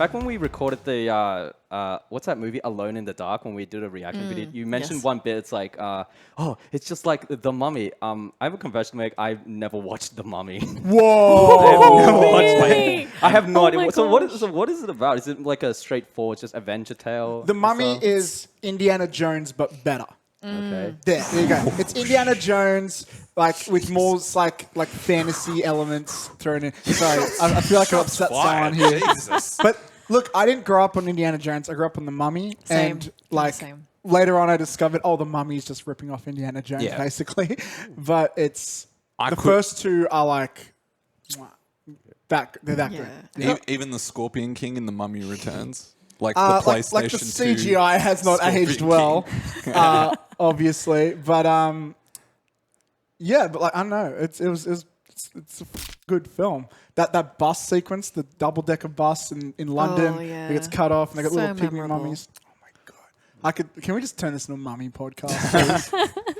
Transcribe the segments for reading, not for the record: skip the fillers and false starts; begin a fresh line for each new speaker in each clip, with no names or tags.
fact, when we recorded the what's that movie, Alone in the Dark, when we did a reaction video, you mentioned one bit. It's like, oh, it's just like The Mummy. I have a confession to make. I've never watched The Mummy.
Whoa!
I have never watched. I have no idea.
my
So what is it about? Is it like a straightforward, just adventure tale?
The Mummy is Indiana Jones, but better.
Okay.
There you go. It's Indiana Jones, like with more like fantasy elements thrown in. Sorry, I feel like I upset someone here.
Jesus.
But look, I didn't grow up on Indiana Jones. I grew up on The Mummy,
Same.
and like
Same.
later on, I discovered the Mummy's just ripping off Indiana Jones, basically. But it's first two are like they're that good.
Yeah.
Even the Scorpion King in The Mummy Returns. Like the PlayStation
like the
2
CGI has not
Scorpion
aged
King.
well, obviously. But yeah, but like I don't know, it's a good film. That bus sequence, the double decker bus in London,
yeah.
it gets cut off, and they got
So
little pygmy
memorable.
mummies. Oh my god! Can we just turn this into a mummy podcast, please?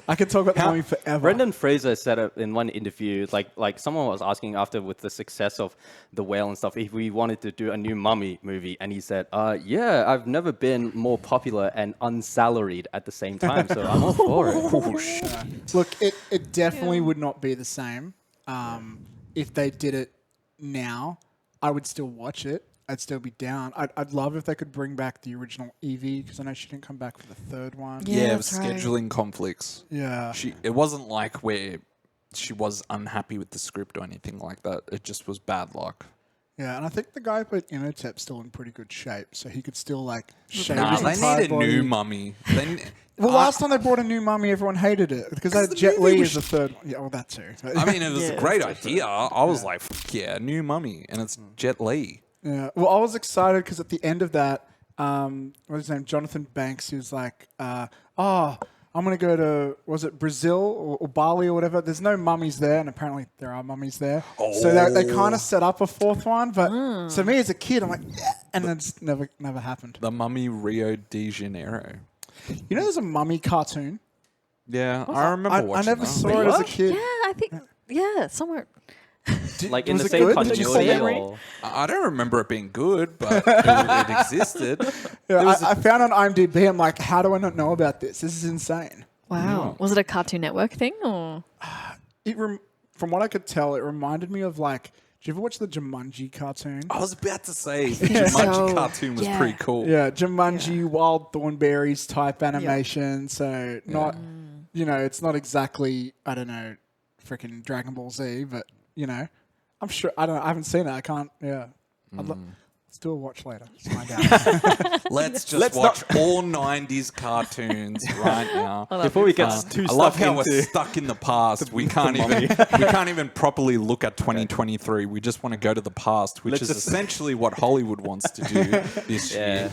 I could talk about the mummy forever.
Brendan Fraser said it in one interview, like someone was asking after with the success of The Whale and stuff, if we wanted to do a new Mummy movie, and he said, yeah, I've never been more popular and unsalaried at the same time, so I'm all for it.
Look, it definitely would not be the same if they did it now. I would still watch it. I'd still be down. I'd love if they could bring back the original Evie, because I know she didn't come back for the third one.
Yeah, it was
that's right.
scheduling conflicts.
Yeah.
It wasn't like where she was unhappy with the script or anything like that. It just was bad luck.
Yeah, and I think the guy who played Imhotep's still in pretty good shape, so he could still like shave
Nah,
his
they
entire
need a
body.
new mummy.
Well, last time they brought a new mummy, everyone hated it because they had
the
Jet
movie
Li
was
as the third one. Yeah, well, that too.
I mean, it was
Yeah,
a great idea. I was like, fuck yeah, new mummy. And it's Jet Li.
Yeah. Well, I was excited because at the end of that, what's his name? Jonathan Banks. He was like, I'm going to go to, was it Brazil or Bali or whatever? There's no mummies there, and apparently there are mummies there. So they kind of set up a fourth one. But so me as a kid, I'm like, yeah, and then it's never happened.
The Mummy Rio de Janeiro.
You know, there's a mummy cartoon.
Yeah, I remember watching
I never
that.
saw it as a kid.
Yeah, I think, somewhere.
Like in
Was
the
it
same
good? Did you see
continuity,
it?
or
I don't remember it being good, but it existed.
Yeah, I found on IMDb, I'm like, how do I not know about this? This is insane.
Wow. Was it a Cartoon Network thing or?
From what I could tell, it reminded me of like, did you ever watch the Jumanji cartoon?
I was about to say, the Jumanji
So,
cartoon was
yeah.
pretty cool.
Yeah, Jumanji, Wild Thornberries type animation. So not, it's not exactly, I don't know, freaking Dragon Ball Z, but I'm sure, I haven't seen it. I can't, let's do a watch later. Let's find out.
Let's
Let's
watch all 90s cartoons right now.
before we get too
I love
stuck
how we're
into
stuck in the past. We can't even properly look at 2023. We just want to go to the past, which
Let's
is
just-
essentially what Hollywood wants to do this year.